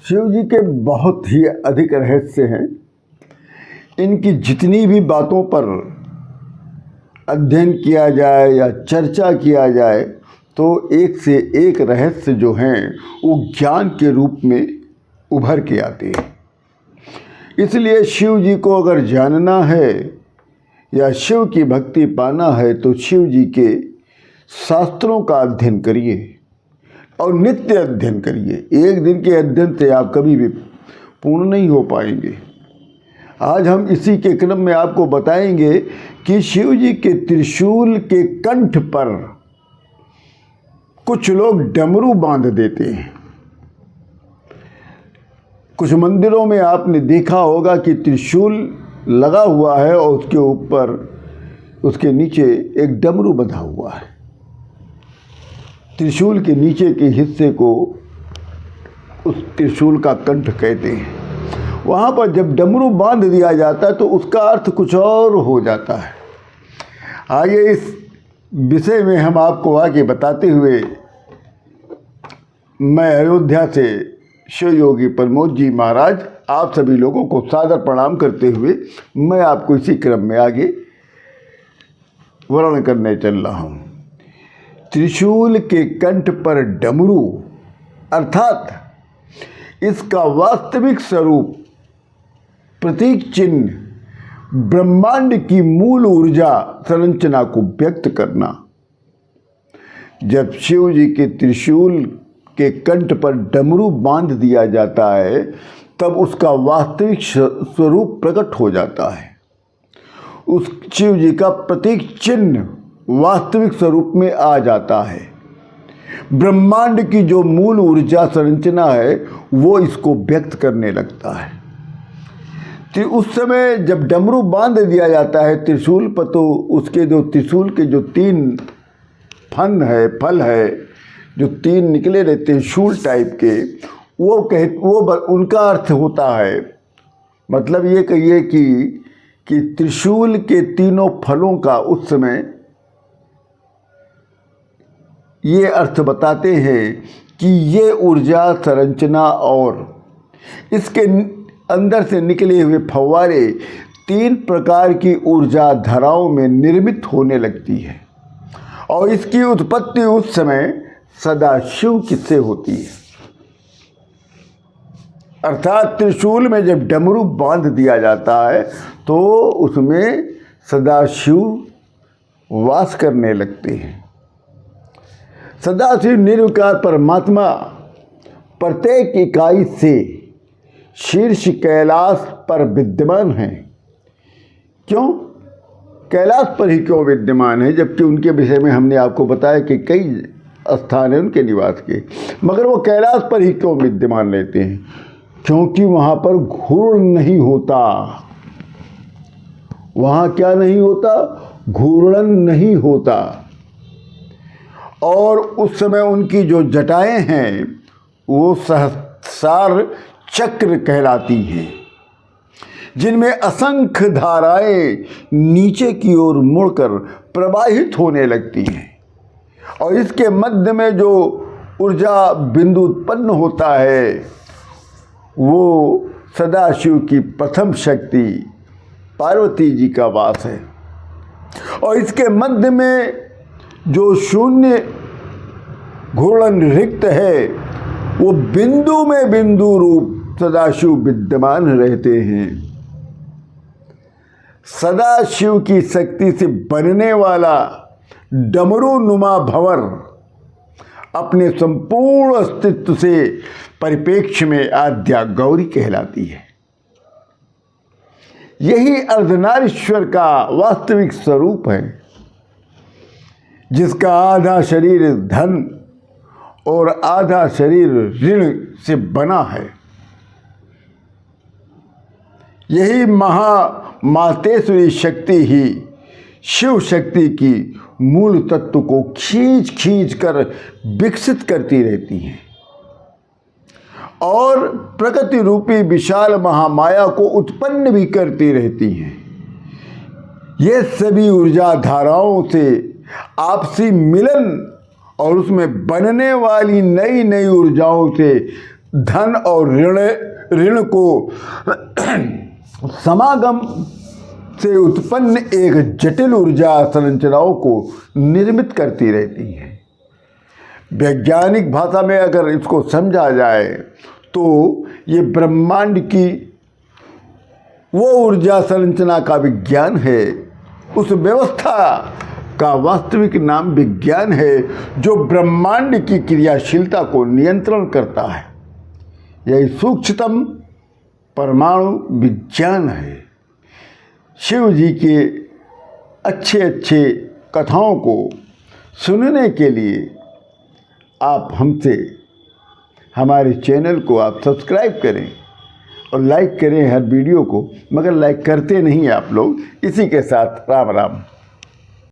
शिव जी के बहुत ही अधिक रहस्य हैं। इनकी जितनी भी बातों पर अध्ययन किया जाए या चर्चा किया जाए तो एक से एक रहस्य जो हैं वो ज्ञान के रूप में उभर के आते हैं। इसलिए शिव जी को अगर जानना है या शिव की भक्ति पाना है तो शिव जी के शास्त्रों का अध्ययन करिए और नित्य अध्ययन करिए। एक दिन के अध्ययन से आप कभी भी पूर्ण नहीं हो पाएंगे। आज हम इसी के क्रम में आपको बताएंगे कि शिव जी के त्रिशूल के कंठ पर कुछ लोग डमरू बांध देते हैं। कुछ मंदिरों में आपने देखा होगा कि त्रिशूल लगा हुआ है और उसके ऊपर उसके नीचे एक डमरू बंधा हुआ है। त्रिशूल के नीचे के हिस्से को उस त्रिशूल का कंठ कहते हैं। वहाँ पर जब डमरू बांध दिया जाता है तो उसका अर्थ कुछ और हो जाता है। आइए इस विषय में हम आपको आगे बताते हुए मैं अयोध्या से शिव योगी प्रमोद जी महाराज आप सभी लोगों को सादर प्रणाम करते हुए मैं आपको इसी क्रम में आगे वर्णन करने चल रहा हूँ। त्रिशूल के कंठ पर डमरू अर्थात इसका वास्तविक स्वरूप प्रतीक चिन्ह ब्रह्मांड की मूल ऊर्जा संरचना को व्यक्त करना। जब शिव जी के त्रिशूल के कंठ पर डमरू बांध दिया जाता है तब उसका वास्तविक स्वरूप प्रकट हो जाता है। उस शिव जी का प्रतीक चिन्ह वास्तविक स्वरूप में आ जाता है। ब्रह्मांड की जो मूल ऊर्जा संरचना है वो इसको व्यक्त करने लगता है। तो उस समय जब डमरू बांध दिया जाता है त्रिशूल पर तो उसके जो त्रिशूल के जो तीन फल है जो तीन निकले रहते हैं शूल टाइप के वो उनका अर्थ होता है। मतलब ये कहिए कि त्रिशूल के तीनों फलों का उस समय ये अर्थ बताते हैं कि ये ऊर्जा संरचना और इसके अंदर से निकले हुए फव्वारे तीन प्रकार की ऊर्जा धाराओं में निर्मित होने लगती है और इसकी उत्पत्ति उस समय सदाशिव किससे होती है। अर्थात त्रिशूल में जब डमरू बांध दिया जाता है तो उसमें सदाशिव वास करने लगते हैं। सदाशिव निर्विकार परमात्मा प्रत्येक इकाई से शीर्ष कैलाश पर विद्यमान है। क्यों कैलाश पर ही क्यों विद्यमान है जबकि उनके विषय में हमने आपको बताया कि कई स्थान हैं उनके निवास के, मगर वो कैलाश पर ही क्यों विद्यमान रहते हैं? क्योंकि वहाँ पर घूर्ण नहीं होता। वहाँ क्या नहीं होता? घूर्णन नहीं होता। और उस समय उनकी जो जटाएं हैं वो सहस्रार चक्र कहलाती हैं जिनमें असंख्य धाराएं नीचे की ओर मुड़कर प्रवाहित होने लगती हैं और इसके मध्य में जो ऊर्जा बिंदु उत्पन्न होता है वो सदाशिव की प्रथम शक्ति पार्वती जी का वास है और इसके मध्य में जो शून्य घूर्णन रिक्त है वो बिंदु में बिंदु रूप सदाशिव विद्यमान रहते हैं। सदाशिव की शक्ति से बनने वाला डमरू नुमा भंवर अपने संपूर्ण अस्तित्व से परिप्रेक्ष्य में आद्या गौरी कहलाती है। यही अर्धनारीश्वर का वास्तविक स्वरूप है जिसका आधा शरीर धन और आधा शरीर ऋण से बना है। यही मातेश्वरी शक्ति ही शिव शक्ति की मूल तत्व को खींच खींच कर विकसित करती रहती हैं और प्रकृति रूपी विशाल महामाया को उत्पन्न भी करती रहती हैं। ये सभी ऊर्जा धाराओं से आपसी मिलन और उसमें बनने वाली नई नई ऊर्जाओं से धन और ऋण को समागम से उत्पन्न एक जटिल ऊर्जा संरचनाओं को निर्मित करती रहती है। वैज्ञानिक भाषा में अगर इसको समझा जाए तो ये ब्रह्मांड की वो ऊर्जा संरचना का विज्ञान है, उस व्यवस्था का वास्तविक नाम विज्ञान है जो ब्रह्मांड की क्रियाशीलता को नियंत्रण करता है। यही सूक्ष्मतम परमाणु विज्ञान है। शिव जी के अच्छे अच्छे कथाओं को सुनने के लिए आप हमसे हमारे चैनल को आप सब्सक्राइब करें और लाइक करें हर वीडियो को, मगर लाइक करते नहीं आप लोग। इसी के साथ राम राम।